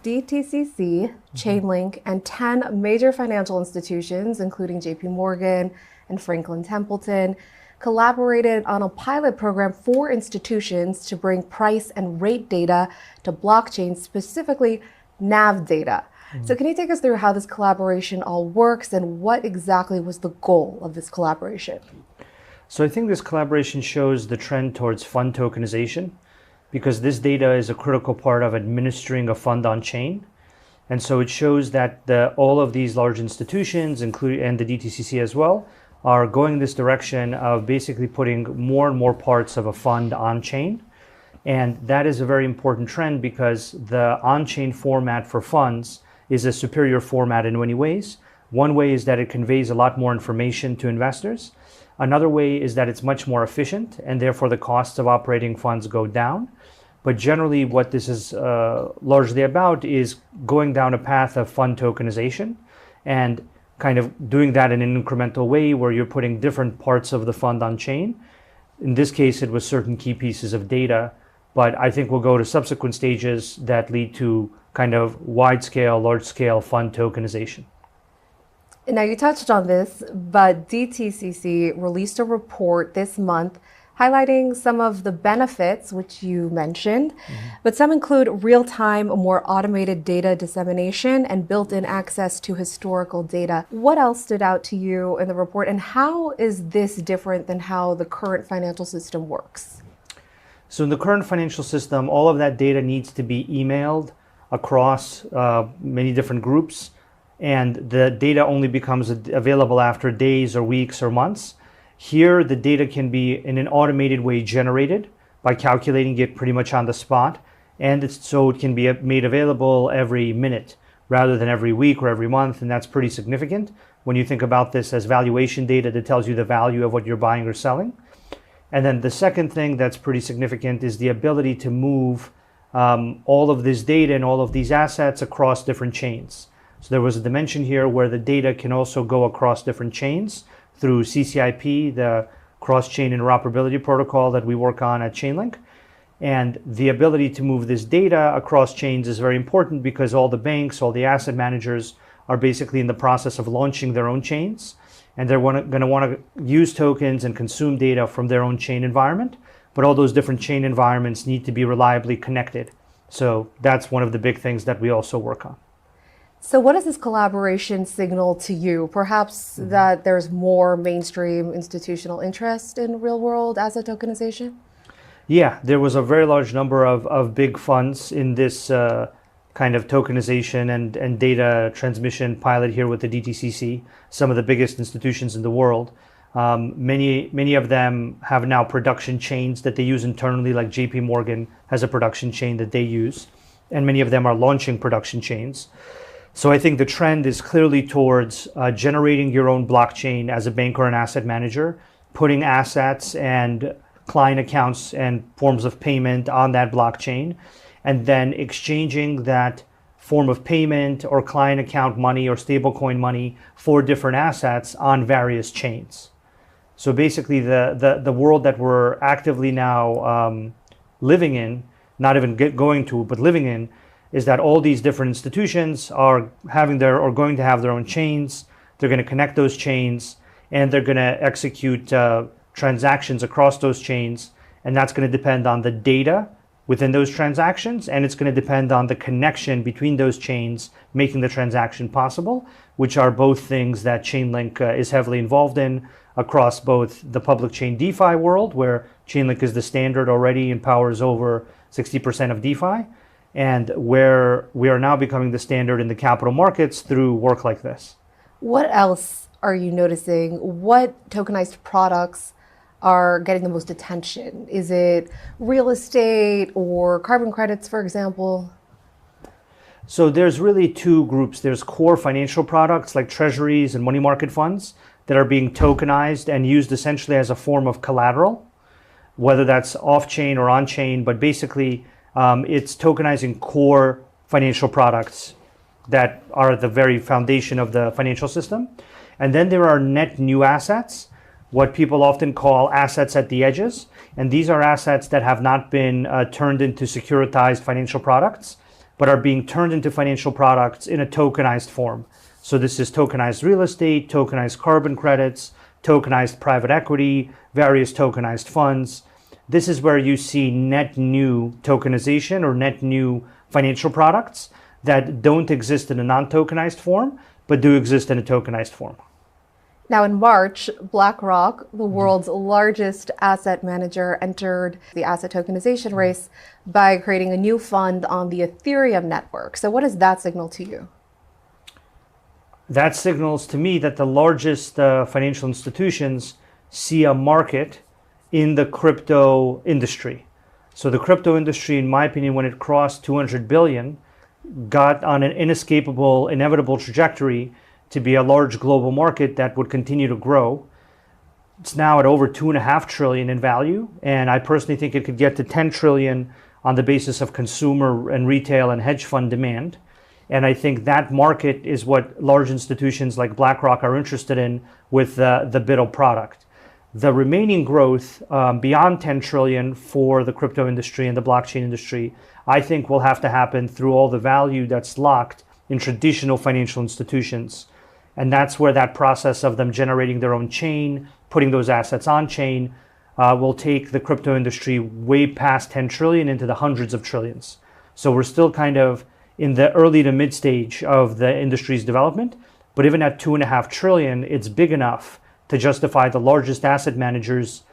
DTCC, Chainlink, and 10 major financial institutions, including JP Morgan and Franklin Templeton, collaborated on a pilot program for institutions to bring price and rate data to blockchain, specifically NAV data. So can you take us through how this collaboration all works and what exactly was the goal of this collaboration? So I think this collaboration shows the trend towards fund tokenization, because this data is a critical part of administering a fund on chain. And so it shows that all of these large institutions, including and the DTCC as well, are going this direction of basically putting more and more parts of a fund on chain. And that is a very important trend because the on-chain format for funds is a superior format in many ways. One way is that it conveys a lot more information to investors. Another way is that it's much more efficient and therefore the costs of operating funds go down. But generally what this is largely about is going down a path of fund tokenization and kind of doing that in an incremental way where you're putting different parts of the fund on chain. In this case, it was certain key pieces of data, but I think we'll go to subsequent stages that lead to kind of wide-scale, large-scale fund tokenization. Now, you touched on this, but DTCC released a report this month highlighting some of the benefits, which you mentioned, but some include real-time, more automated data dissemination and built-in access to historical data. What else stood out to you in the report, and how is this different than how the current financial system works? So in the current financial system, all of that data needs to be emailed across many different groups, and the data only becomes available after days or weeks or months. Here, the data can be in an automated way generated by calculating it pretty much on the spot, and so it can be made available every minute rather than every week or every month, and that's pretty significant when you think about this as valuation data that tells you the value of what you're buying or selling. And then the second thing that's pretty significant is the ability to move all of this data and all of these assets across different chains. So there was a dimension here where the data can also go across different chains through CCIP, the cross-chain interoperability protocol that we work on at Chainlink. And the ability to move this data across chains is very important because all the banks, all the asset managers are basically in the process of launching their own chains. And they're going to want to use tokens and consume data from their own chain environment. But all those different chain environments need to be reliably connected. So that's one of the big things that we also work on. So what does this collaboration signal to you? Perhaps that there's more mainstream institutional interest in real-world asset tokenization? Yeah, there was a very large number of big funds in this kind of tokenization and data transmission pilot here with the DTCC, some of the biggest institutions in the world. Many of them have now production chains that they use internally, like JP Morgan has a production chain that they use, and many of them are launching production chains. So I think the trend is clearly towards generating your own blockchain as a bank or an asset manager, putting assets and client accounts and forms of payment on that blockchain, and then exchanging that form of payment or client account money or stablecoin money for different assets on various chains. So basically the world that we're actively now living in, not even going to, but living in, is that all these different institutions are going to have their own chains. They're going to connect those chains, and they're going to execute transactions across those chains. And that's going to depend on the data within those transactions, and it's going to depend on the connection between those chains making the transaction possible, which are both things that Chainlink is heavily involved in across both the public chain DeFi world, where Chainlink is the standard already and powers over 60% of DeFi, and where we are now becoming the standard in the capital markets through work like this. What else are you noticing? What tokenized products are getting the most attention? Is it real estate or carbon credits, for example? So there's really two groups. There's core financial products like treasuries and money market funds that are being tokenized and used essentially as a form of collateral, whether that's off-chain or on-chain, but basically it's tokenizing core financial products that are at the very foundation of the financial system. And then there are net new assets, what people often call assets at the edges. And these are assets that have not been turned into securitized financial products, but are being turned into financial products in a tokenized form. So this is tokenized real estate, tokenized carbon credits, tokenized private equity, various tokenized funds. This is where you see net new tokenization or net new financial products that don't exist in a non-tokenized form, but do exist in a tokenized form. Now, in March, BlackRock, the world's largest asset manager, entered the asset tokenization race by creating a new fund on the Ethereum network. So what does that signal to you? That signals to me that the largest financial institutions see a market in the crypto industry. So the crypto industry, in my opinion, when it crossed 200 billion, got on an inescapable, inevitable trajectory to be a large global market that would continue to grow. It's now at over 2.5 trillion in value, and I personally think it could get to 10 trillion on the basis of consumer and retail and hedge fund demand. And I think that market is what large institutions like BlackRock are interested in with the BIDL product. The remaining growth beyond 10 trillion for the crypto industry and the blockchain industry, I think will have to happen through all the value that's locked in traditional financial institutions. And that's where that process of them generating their own chain, putting those assets on chain, will take the crypto industry way past 10 trillion into the hundreds of trillions. So we're still kind of in the early to mid stage of the industry's development. But even at 2.5 trillion, it's big enough to justify the largest asset managers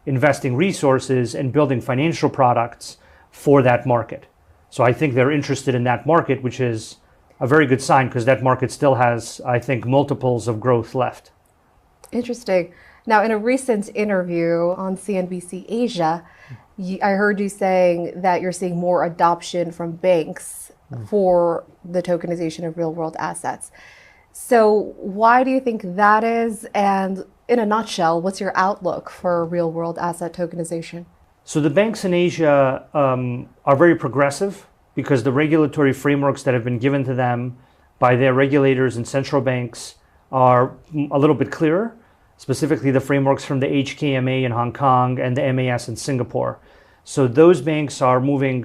investing resources and building financial products for that market. So I think they're interested in that market, which is a very good sign because that market still has, I think, multiples of growth left. Interesting. Now, in a recent interview on CNBC Asia, I heard you saying that you're seeing more adoption from banks for the tokenization of real world assets. So why do you think that is? And in a nutshell, what's your outlook for real world asset tokenization? So the banks in Asia are very progressive because the regulatory frameworks that have been given to them by their regulators and central banks are a little bit clearer, specifically the frameworks from the HKMA in Hong Kong and the MAS in Singapore. So those banks are moving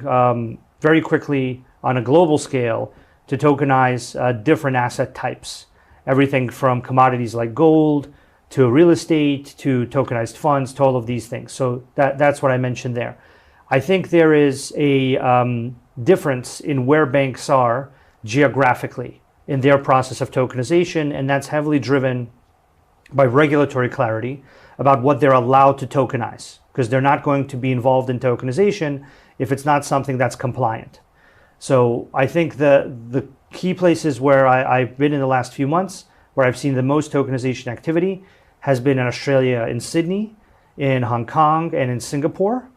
very quickly on a global scale to tokenize different asset types, everything from commodities like gold to real estate to tokenized funds to all of these things. So that's what I mentioned there. I think there is a difference in where banks are geographically in their process of tokenization, and that's heavily driven by regulatory clarity about what they're allowed to tokenize, because they're not going to be involved in tokenization if it's not something that's compliant. So I think the key places where I've been in the last few months, where I've seen the most tokenization activity, has been in Australia, in Sydney, in Hong Kong, and in Singapore.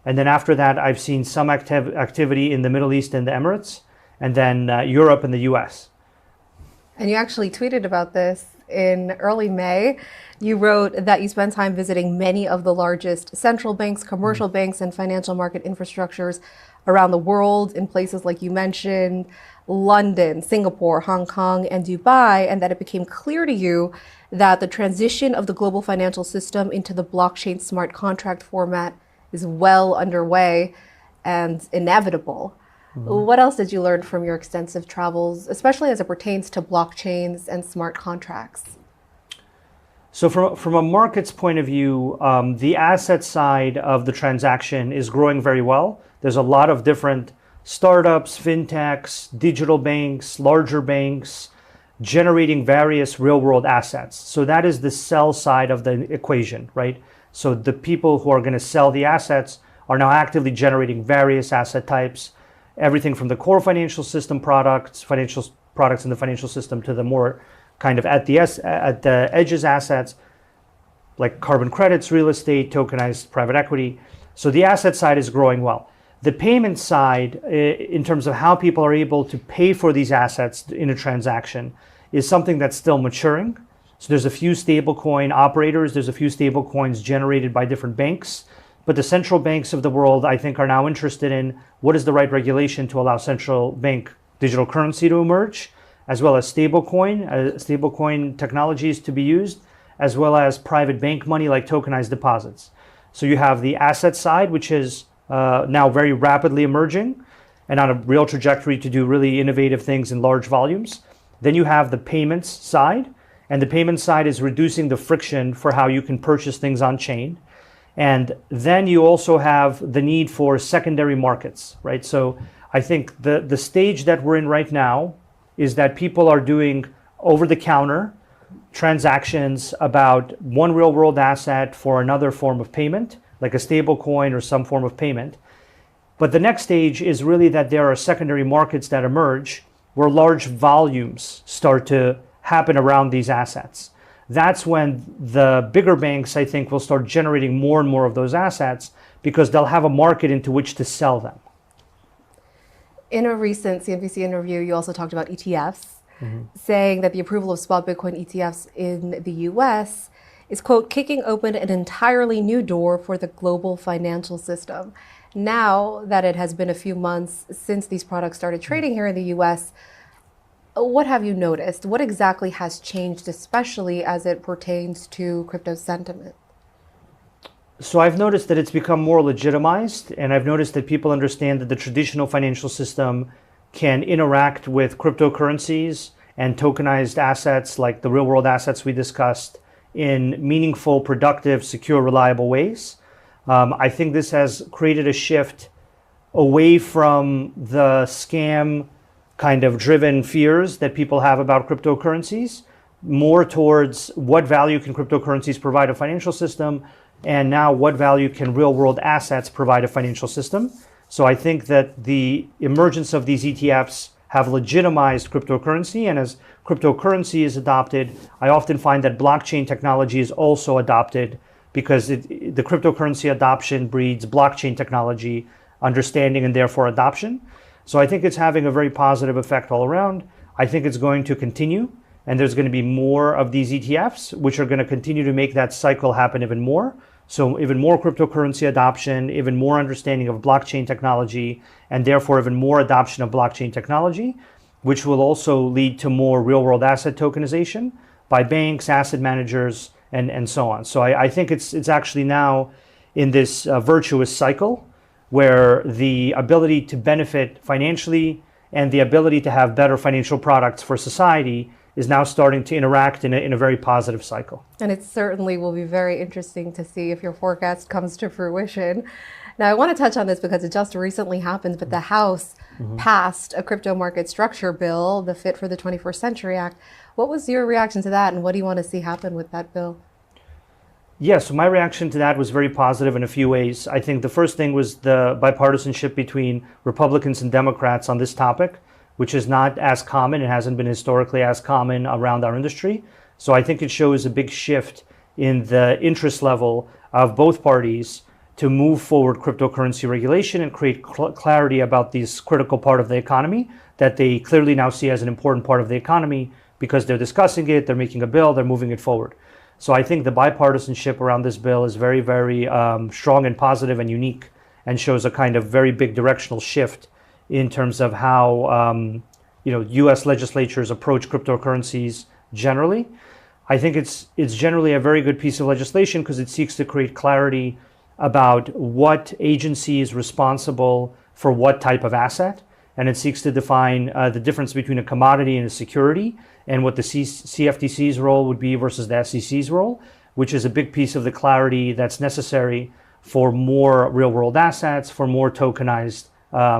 And then after that, I've seen some activity in the Middle East and the Emirates, and then Europe and the US. And you actually tweeted about this in early May. You wrote that you spent time visiting many of the largest central banks, commercial banks, and financial market infrastructures around the world in places like you mentioned, London, Singapore, Hong Kong, and Dubai, and that it became clear to you that the transition of the global financial system into the blockchain smart contract format is well underway and inevitable. What else did you learn from your extensive travels, especially as it pertains to blockchains and smart contracts? So from a market's point of view, the asset side of the transaction is growing very well. There's a lot of different startups, fintechs, digital banks, larger banks, generating various real world assets. So that is the sell side of the equation, right? So the people who are going to sell the assets are now actively generating various asset types, everything from the core financial system products, financial products in the financial system, to the more kind of at the edges assets like carbon credits, real estate, tokenized private equity. So the asset side is growing well. The payment side, in terms of how people are able to pay for these assets in a transaction, is something that's still maturing. So there's a few stablecoin operators, there's a few stablecoins generated by different banks, but the central banks of the world, I think, are now interested in what is the right regulation to allow central bank digital currency to emerge, as well as stablecoin technologies to be used, as well as private bank money like tokenized deposits. So you have the asset side, which is now very rapidly emerging, and on a real trajectory to do really innovative things in large volumes. Then you have the payments side, and the payment side is reducing the friction for how you can purchase things on chain. And then you also have the need for secondary markets, right? So I think the stage that we're in right now is that people are doing over-the-counter transactions about one real-world asset for another form of payment, like a stable coin or some form of payment. But the next stage is really that there are secondary markets that emerge where large volumes start to happen around these assets. That's when the bigger banks, I think, will start generating more and more of those assets because they'll have a market into which to sell them. In a recent CNBC interview, you also talked about ETFs, saying that the approval of spot Bitcoin ETFs in the US is, quote, kicking open an entirely new door for the global financial system. Now that it has been a few months since these products started trading here in the US, what have you noticed? What exactly has changed, especially as it pertains to crypto sentiment? So I've noticed that it's become more legitimized, and I've noticed that people understand that the traditional financial system can interact with cryptocurrencies and tokenized assets like the real world assets we discussed in meaningful, productive, secure, reliable ways. I think this has created a shift away from the scam kind of driven fears that people have about cryptocurrencies, more towards what value can cryptocurrencies provide a financial system, and now what value can real world assets provide a financial system. So I think that the emergence of these ETFs have legitimized cryptocurrency, and as cryptocurrency is adopted, I often find that blockchain technology is also adopted because the cryptocurrency adoption breeds blockchain technology understanding and therefore adoption. So I think it's having a very positive effect all around. I think it's going to continue, and there's going to be more of these ETFs, which are going to continue to make that cycle happen even more. So even more cryptocurrency adoption, even more understanding of blockchain technology, and therefore even more adoption of blockchain technology, which will also lead to more real-world asset tokenization by banks, asset managers, and so on. So I think it's actually now in this virtuous cycle where the ability to benefit financially and the ability to have better financial products for society is now starting to interact in a very positive cycle. And it certainly will be very interesting to see if your forecast comes to fruition. Now, I want to touch on this because it just recently happened, but the House passed a crypto market structure bill, the Fit for the 21st Century Act. What was your reaction to that, and what do you want to see happen with that bill? Yeah, so my reaction to that was very positive in a few ways. I think the first thing was the bipartisanship between Republicans and Democrats on this topic, which is not as common. It hasn't been historically as common around our industry. So I think it shows a big shift in the interest level of both parties to move forward cryptocurrency regulation and create clarity about this critical part of the economy that they clearly now see as an important part of the economy because they're discussing it, they're making a bill, they're moving it forward. So I think the bipartisanship around this bill is very, very strong and positive and unique, and shows a kind of very big directional shift in terms of how U.S. legislatures approach cryptocurrencies generally. I think it's generally a very good piece of legislation because it seeks to create clarity about what agency is responsible for what type of asset, and it seeks to define the difference between a commodity and a security, and what the CFTC's role would be versus the SEC's role, which is a big piece of the clarity that's necessary for more real-world assets, for more tokenized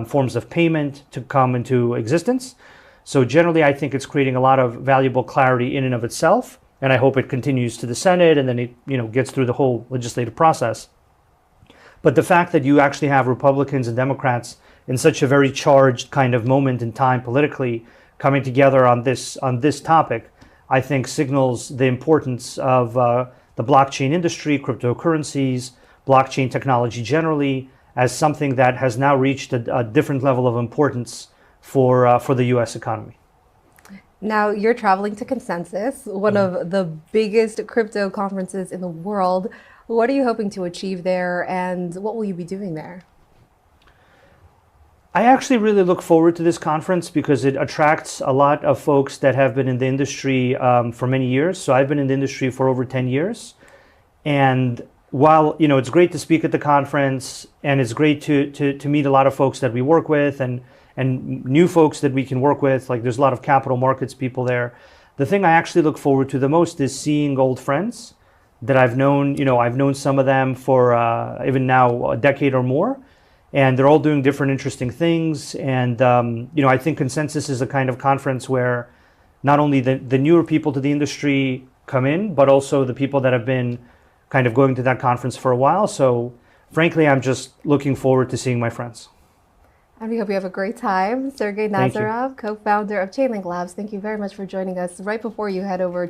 forms of payment to come into existence. So generally, I think it's creating a lot of valuable clarity in and of itself, and I hope it continues to the Senate and then it gets through the whole legislative process. But the fact that you actually have Republicans and Democrats in such a very charged kind of moment in time politically coming together on this topic, I think signals the importance of the blockchain industry, cryptocurrencies, blockchain technology generally, as something that has now reached a different level of importance for the U.S. economy. Now, you're traveling to Consensus, one of the biggest crypto conferences in the world. What are you hoping to achieve there, and what will you be doing there? I actually really look forward to this conference because it attracts a lot of folks that have been in the industry for many years. So I've been in the industry for over 10 years. And while it's great to speak at the conference, and it's great to meet a lot of folks that we work with, and new folks that we can work with, like there's a lot of capital markets people there. The thing I actually look forward to the most is seeing old friends that I've known. I've known some of them for even now a decade or more, and they're all doing different interesting things. And I think Consensus is a kind of conference where not only the newer people to the industry come in, but also the people that have been kind of going to that conference for a while. So frankly, I'm just looking forward to seeing my friends. And we hope you have a great time. Sergey Thank you. Nazarov, co-founder of Chainlink Labs, thank you very much for joining us right before you head over